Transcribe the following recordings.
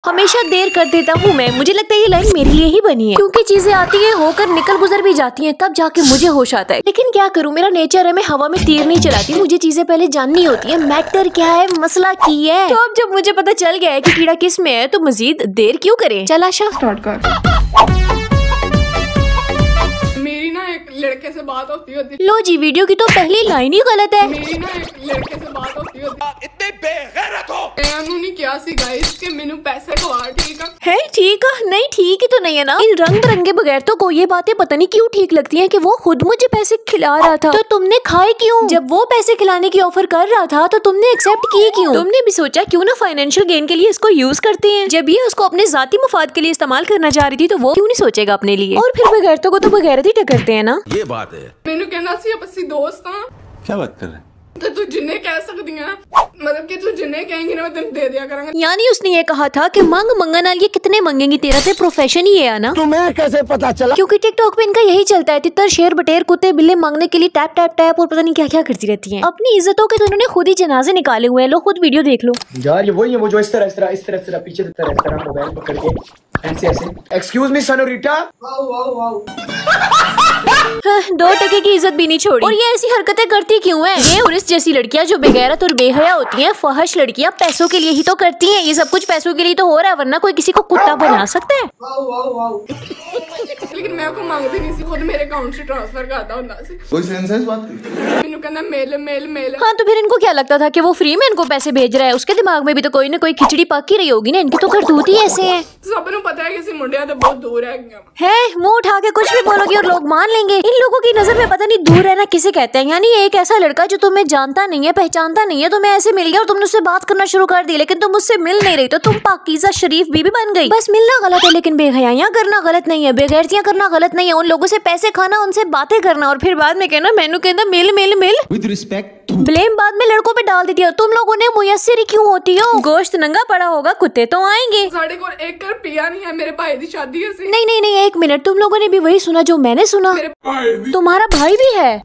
हमेशा देर कर देता हूँ मैं, मुझे लगता है ये लाइन मेरे लिए ही बनी है, क्योंकि चीजें आती है होकर निकल गुजर भी जाती हैं, तब जाके मुझे होश आता है। लेकिन क्या करूँ, मेरा नेचर है, मैं हवा में तीर नहीं चलाती, मुझे चीजें पहले जाननी होती है, मैटर क्या है, मसला की है। तो अब जब मुझे पता चल गया है कि कीड़ा किस में है, तो मजीद देर क्यों करें। चल आशा स्टार्ट कर। मेरी ना एक लड़के से बात होती होती। लो जी, वीडियो की तो पहली लाइन ही गलत है। मेरी ना एक लड़के से बात होती होती। इतने बेगैरत हो। मैंने क्या सी गाइस के मेनू पैसे खवा ठीक है। ठीक है, नहीं ठीक ही तो नहीं है ना। इन रंग बिरंगे बगैर तो को ये बातें पता नहीं क्यों ठीक लगती हैं कि वो खुद मुझे पैसे खिला रहा था, तो तुमने खाए क्यों? जब वो पैसे खिलाने की ऑफर कर रहा था तो तुमने एक्सेप्ट किए क्यों? तुमने भी सोचा क्यों ना फाइनेंशियल गेन के लिए इसको यूज करते हैं। जब ये उसको अपने जाती मुफाद के लिए इस्तेमाल करना चाह रही थी तो वो क्यों नहीं सोचेगा अपने लिए। और फिर बगैरतों को तो बगैरत ही टकरते हैं ना। ये बात है। मैंने कहना सी अपनी दोस्त हां। क्या बात कर रहे हैं? तो तू जिन्हें कह सकती है, मतलब कि तू जिन्हें कहेंगी ना मैं तुम दे दिया करूंगा। यानी उसने ये कहा था कि मांग मंगन वाली कितने मांगेंगी, तेरा से प्रोफेशन ही है ना। तुम्हें कैसे पता चला? क्योंकि टिकटॉक पे इनका यही चलता है, तितर शेर बटेर कुत्ते बिल्ले मांगने के लिए टैप टैप टैप और पता नहीं क्या क्या करती रहती हैं। अपनी इज्जतों के तो इन्होंने खुद ही जनाजे निकाले हुए हैं। लो खुद वीडियो देख लो यार, ये वही है वो जो इस तरह पीछे इस तरह मोबाइल पकड़ के ऐसे एक्सक्यूज मी सनोरिटा। दो टके की इज्जत भी नहीं छोड़ी। और ये ऐसी हरकतें करती क्यों है? ये और इस जैसी लड़कियां जो बेगैरत और बेहया होती हैं, फहश लड़कियां पैसों के लिए ही तो करती हैं। ये सब कुछ पैसों के लिए तो हो रहा है, वरना कोई किसी को कुत्ता बना सकता है। लेकिन मैं को मांगती नहीं सी, खुद मेरे अकाउंट से ट्रांसफर करता हुंदा सी। कोई सेंस बात नहीं। मैंने कहना मेल। हाँ, तो फिर इनको क्या लगता था कि वो फ्री में इनको पैसे भेज रहा है? उसके दिमाग में भी तो कोई ना कोई खिचड़ी पक ही रही होगी ना। इनकी तो करतूत ही ऐसे है। सबको पता है किसी मुंडिया तो बहुत दूर है। मुंह उठा के कुछ भी बोलोगी और लोग मान लेंगे। इन लोगों की नजर में पता नहीं दूर रहना किसे कहते हैं। यानी एक ऐसा लड़का जो तुम्हें जानता नहीं है, पहचानता नहीं है, तुम्हें ऐसे मिल गया और तुमने उससे बात करना शुरू कर दी, लेकिन तुम उससे मिल नहीं रही, तो तुम पाकीज़ा शरीफ बीबी बन गई। बस मिलना गलत है, लेकिन बेहयाइयां करना गलत नहीं है, बेगैरतियां करना गलत नहीं है। उन लोगों से पैसे खाना, उनसे बातें करना और फिर बाद में कहना मैनू कहना मिल विद रिस्पेक्ट। ब्लेम बाद में लड़कों पे डाल देती हो। तुम लोगों ने मुयस्सर ही क्यों होती हो? गोश्त नंगा पड़ा होगा, कुत्ते तो आएंगे। साढ़े को एक कर पिया नहीं है मेरे भाई की शादी है। नहीं, एक मिनट, तुम लोगों ने भी वही सुना जो मैंने सुना? तुम्हारा भाई भी है?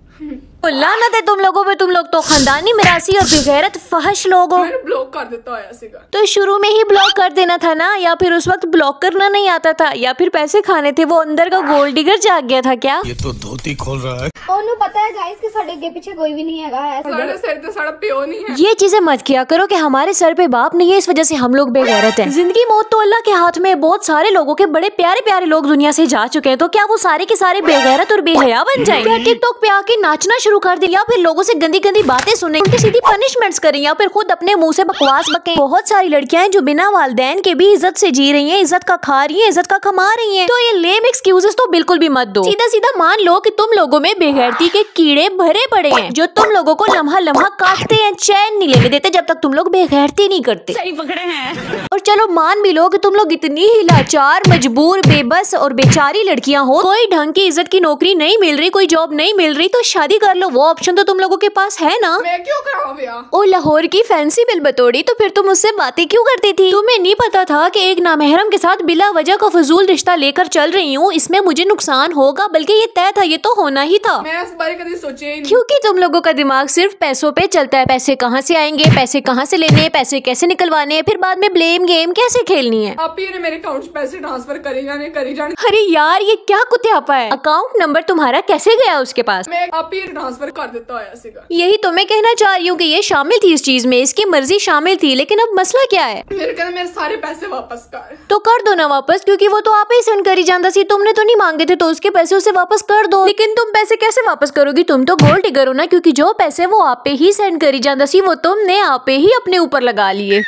लानत है तुम लोगों पे, तुम लोग तो खानदानी मिरासी और बेगैरत फहश लोग हो। मैंने ब्लॉक कर देता है ऐसे का। तो शुरू में ही ब्लॉक कर देना था ना, या फिर उस वक्त ब्लॉक करना नहीं आता था, या फिर पैसे खाने थे। वो अंदर का गोल्ड डिगर जाग गया था क्या? ये तो धोती खोल रहा है। ओनू पता है गाइस कि साडे के पीछे कोई भी नहीं है। साढ़े सिर तो साढ़ा प्यो नहीं है। ये चीजें मत किया करो कि हमारे सर पे बाप नहीं है, इस वजह से हम लोग बेगैरत हैं। जिंदगी मौत तो अल्लाह के हाथ में। बहुत सारे लोगों के बड़े प्यारे प्यारे लोग दुनिया से जा चुके हैं, तो क्या वो सारे के सारे बेगैरत और बेहया बन जाए? क्या टिकटॉक पे आके नाचना शुरू कर दे, या फिर लोगों से गंदी गंदी बातें सुने, उनकी सीधी पनिशमेंट्स करें, या फिर खुद अपने मुंह से बकवास बकें? बहुत सारी लड़कियां हैं जो बिना वालिदैन के भी इज्जत से जी रही हैं, इज्जत का खा रही हैं, इज्जत का कमा रही हैं। तो ये लेम एक्सक्यूजेस तो बिल्कुल भी मत दो। सीधा सीधा मान लो कि तुम लोगों में बेगैरती के कीड़े भरे पड़े हैं, जो तुम लोगों को लम्हा लम्हा काटते हैं, चैन नहीं लेने देते जब तक तुम लोग बेगैरती नहीं करते। सही पकड़े हैं। और चलो मान भी लो कि तुम लोग इतनी ही लाचार, मजबूर, बेबस और बेचारी लड़कियां हो, कोई ढंग की इज्जत की नौकरी नहीं मिल रही, कोई जॉब नहीं मिल रही, तो शादी कर लो। वो ऑप्शन तो तुम लोगों के पास है ना। मैं क्यों कराऊं ब्याह? ओ लाहौर की फैंसी बिल बतोड़ी, तो फिर तुम उससे बातें क्यों करती थी? तुम्हें नहीं पता था कि एक नामहरम के साथ बिला वजह का फजूल रिश्ता लेकर चल रही हूँ, इसमें मुझे नुकसान होगा, बल्कि ये तय था, ये तो होना ही था। मैं इस बारे कभी सोचे ही नहीं। क्योंकि तुम लोगों का दिमाग सिर्फ पैसों पे चलता है। पैसे कहाँ से आएंगे, पैसे कहाँ से लेने, पैसे कैसे निकलवाने, फिर बाद में ब्लेम गेम कैसे खेलनी है। आप ही ने मेरे अकाउंट से पैसे ट्रांसफर करी जाने। अरे यार, ये क्या कुत्तेपा है? अकाउंट नंबर तुम्हारा कैसे गया उसके पास? मैं आप ही ट्रांसफर कर देता है ऐसे का। यही तो मैं कहना चाह रही हूँ कि ये शामिल थी इस चीज में, इसकी मर्जी शामिल थी, लेकिन अब मसला क्या है? मेरे कहना मेरे सारे पैसे वापस कर। तो कर दो ना वापस, क्योंकि वो तो आप ही सेंड करी जाता सी, तुमने तो नहीं मांगे थे, तो उसके पैसे उसे वापस कर दो। लेकिन तुम पैसे कैसे वापस करोगी? तुम तो गोल्ड डिगर हो ना, क्योंकि जो पैसे वो आप पे ही सेंड करी जाता सी, वो तुमने आप पे ही अपने ऊपर लगा लिए।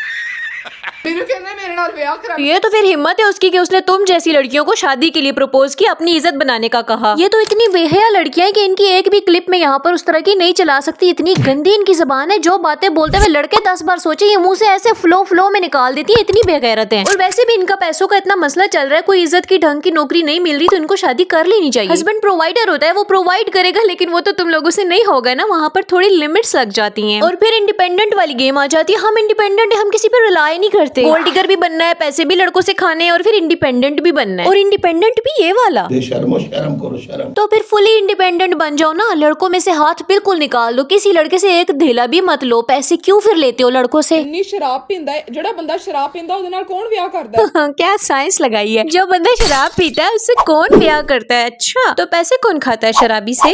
ये तो फिर हिम्मत है उसकी कि उसने तुम जैसी लड़कियों को शादी के लिए प्रपोज किया, अपनी इज्जत बनाने का कहा। ये तो इतनी बेहया लड़कियां हैं कि इनकी एक भी क्लिप में यहाँ पर उस तरह की नहीं चला सकती। इतनी गंदी इनकी जबान है, जो बातें बोलते हुए लड़के 10 बार सोचे, ये मुंह से ऐसे फ्लो में निकाल देती है। इतनी बेगैरत है। और वैसे भी इनका पैसों का इतना मसला चल रहा है, कोई इज्जत की ढंग की नौकरी नहीं मिल रही, तो इनको शादी कर लेनी चाहिए। हस्बैंड प्रोवाइडर होता है, वो प्रोवाइड करेगा, लेकिन वो तो तुम लोगों से नहीं होगा ना, वहाँ पर थोड़ी लिमिट्स लग जाती है। और फिर इंडिपेंडेंट वाली गेम आ जाती है। हम इंडिपेंडेंट है, हम किसी पे रिलाई नहीं करते। सकते। गोल्ड डिगर भी बनना है, पैसे भी लड़कों से खाने हैं और फिर इंडिपेंडेंट भी बनना है, और इंडिपेंडेंट भी ये वाला। शर्म करो शर्म। तो फिर फुली इंडिपेंडेंट बन जाओ ना, लड़कों में से हाथ बिल्कुल निकाल दो, किसी लड़के से एक धेला भी मत लो। पैसे क्यों फिर लेते हो लड़कों से? इतनी शराब पींदा है, जेड़ा बंदा शराब पींदा ਉਹਦੇ ਨਾਲ कौन ब्याह करता है? क्या साइंस लगाई है, जो बंदा शराब पीता है उससे कौन ब्याह करता है? अच्छा, तो पैसे कौन खाता है शराबी से?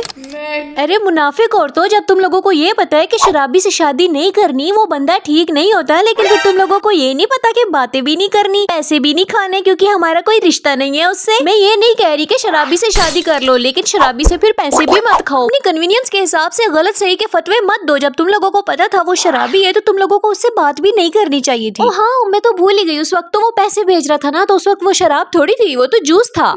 अरे मुनाफिक औरतों, जब तुम लोगों को ये पता है कि शराबी से शादी नहीं करनी, वो बंदा ठीक नहीं होता, लेकिन फिर तुम लोगों को ये नहीं पता कि बातें भी नहीं करनी, पैसे भी नहीं खाने, क्योंकि हमारा कोई रिश्ता नहीं है उससे। मैं ये नहीं कह रही कि शराबी से शादी कर लो, लेकिन शराबी से फिर पैसे भी मत खाओ। अपनी कन्वीनियंस के हिसाब से गलत सही के फतवे मत दो। जब तुम लोगों को पता था वो शराबी है तो तुम लोगों को उससे बात भी नहीं करनी चाहिए थी। हाँ, मैं तो भूल ही गई, उस वक्त तो वो पैसे भेज रहा था ना, तो उस वक्त वो शराब थोड़ी थी, वो तो जूस था।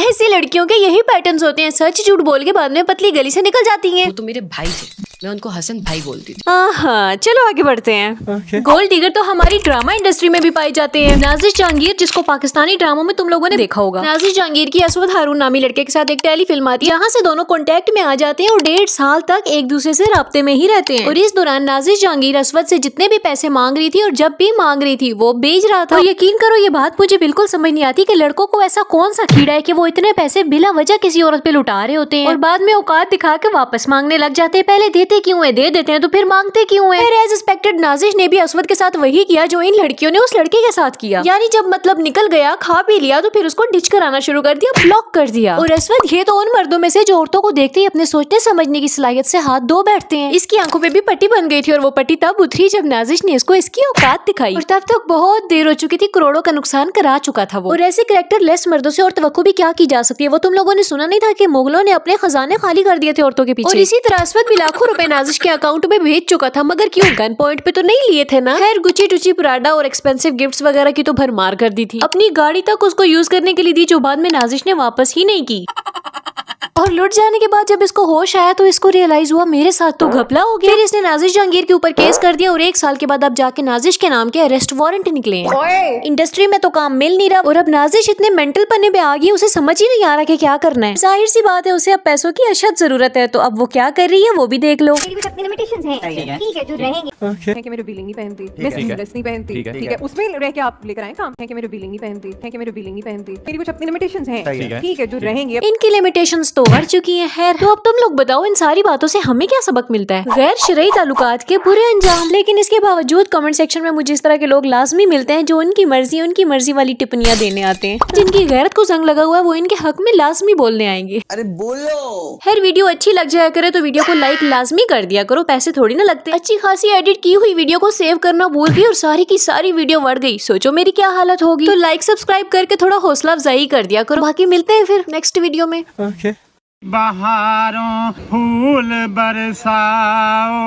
ऐसी लड़कियों के यही पैटर्न्स होते हैं, सच झूठ बोल के बाद में पतली गली से निकल जाती हैं। वो तो मेरे भाई थे, मैं उनको हसन भाई बोलती थी। हाँ, चलो आगे बढ़ते हैं। गोल्ड डिगर तो हमारी ड्रामा इंडस्ट्री में भी पाई जाते हैं। नाजिश जहांगीर, जिसको पाकिस्तानी ड्रामों में तुम लोगों ने देखा होगा। नाजिश जहांगीर की असवद हारून नामी लड़के के साथ एक टेली फिल्म आती है, जहाँ से दोनों कॉन्टेक्ट में आ जाते हैं और 1.5 साल तक एक दूसरे से राब्ते में ही रहते हैं। और इस दौरान नाजिश जहांगीर असवद से जितने भी पैसे मांग रही थी और जब भी मांग रही थी वो भेज रहा था। और यकीन करो, ये बात मुझे बिल्कुल समझ नहीं आती कि लड़कों को ऐसा कौन सा कीड़ा है कि वो इतने पैसे बिला वजह किसी औरत पे लुटा रहे होते हैं और बाद में औकात दिखा के वापस मांगने लग जाते हैं। पहले देते क्यों है, दे देते हैं तो फिर मांगते क्यों है? फिर एज एक्सपेक्टेड नाजिश ने भी असवद के साथ वही किया जो इन लड़कियों ने उस लड़के के साथ किया। यानी जब मतलब निकल गया, खा पी लिया, तो फिर उसको डिच कराना शुरू कर दिया, ब्लॉक कर दिया। और असवद ये तो उन मर्दों में से जो औरतों को देखते ही अपने सोचने समझने की सलाहियत से हाथ धो बैठते हैं। इसकी आंखों पे भी पट्टी बन गई थी और वो पट्टी तब उतरी जब नाजिश ने इसको इसकी औकात दिखाई, और तब तक बहुत देर हो चुकी थी, करोड़ों का नुकसान करा चुका था वो। और ऐसे कैरेक्टर लेस मर्दों से और तवक्को भी क्या की जा सकती है? वो तुम लोगों ने सुना नहीं था कि मुगलों ने अपने खजाने खाली कर दिए थे औरतों के पीछे। और इसी तरह असवद भी लाखों रुपए नाजिश के अकाउंट में भेज चुका था, मगर क्यों? गन पॉइंट पे तो नहीं लिए थे ना। खैर, गुची टुची प्राडा और एक्सपेंसिव गिफ्ट्स वगैरह की तो भरमार कर दी थी, अपनी गाड़ी तक उसको यूज करने के लिए दी, जो बाद में नाजिश ने वापस ही नहीं की। और लुट जाने के बाद जब इसको होश आया तो इसको रियलाइज हुआ मेरे साथ तो घपला हो गया। फिर इसने नाजिश जहांगीर के ऊपर केस कर दिया और 1 साल के बाद अब जाके नाजिश के नाम के अरेस्ट वारंट निकले हैं। इंडस्ट्री में तो काम मिल नहीं रहा और अब नाजिश इतने मेंटल पन्ने पे आ गई, उसे समझ ही नहीं आ रहा कि क्या करना है। जाहिर सी बात है, उसे अब पैसों की अशद जरूरत है, तो अब वो क्या कर रही है वो भी देख लो। अपनी लिमिटेशंस हैं, ठीक है, जो रहेंगे। कि मेरे बिलिंग नहीं पहनती, मैं सीरियस नहीं पहनती, ठीक है, उसमें रह के आप लेकर आए काम है कि मेरे बिलिंग नहीं पहनती, है कि मेरे बिलिंग नहीं पहनती, मेरी कुछ अपनी लिमिटेशंस हैं, ठीक है, जो रहेंगे। इनकी लिमिटेशंस तो बढ़ चुकी हैं। तो अब तुम लोग बताओ, इन सारी बातों से हमें क्या सबक मिलता है? गैर शरई ताल्लुकात के बुरे अंजाम। लेकिन इसके बावजूद कमेंट सेक्शन में मुझे इस तरह के लोग लाजमी मिलते हैं जो उनकी मर्जी वाली टिप्पणियां देने आते हैं। जिनकी गैरत को जंग लगा हुआ है वो इनके हक में लाजमी बोलने आएंगे। अरे बोलो। हर वीडियो अच्छी लग जाया करे तो वीडियो को लाइक लाजमी कर दिया करो, पैसे थोड़ी ना लगते। अच्छी खासी एडिट की हुई वीडियो को सेव करना भूल गई और सारी की सारी वीडियो बढ़ गई, सोचो मेरी क्या हालत होगी। तो लाइक सब्सक्राइब करके थोड़ा हौसला अफजाई कर दिया करो। बाकी मिलते हैं फिर नेक्स्ट वीडियो में। बहारों फूल बरसाओ,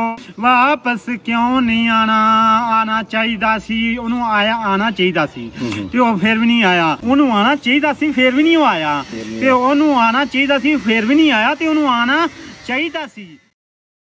वापस क्यों नहीं आना चाहिए सी, उन्होंने आना चाहिए सी, तो फिर भी नहीं आया। उन्होंने आना चाहिए सी, फिर भी नहीं आया, तो उन्होंने आना चाहिए सी, फिर भी नहीं आया, तो उन्होंने आना चाहिए सी।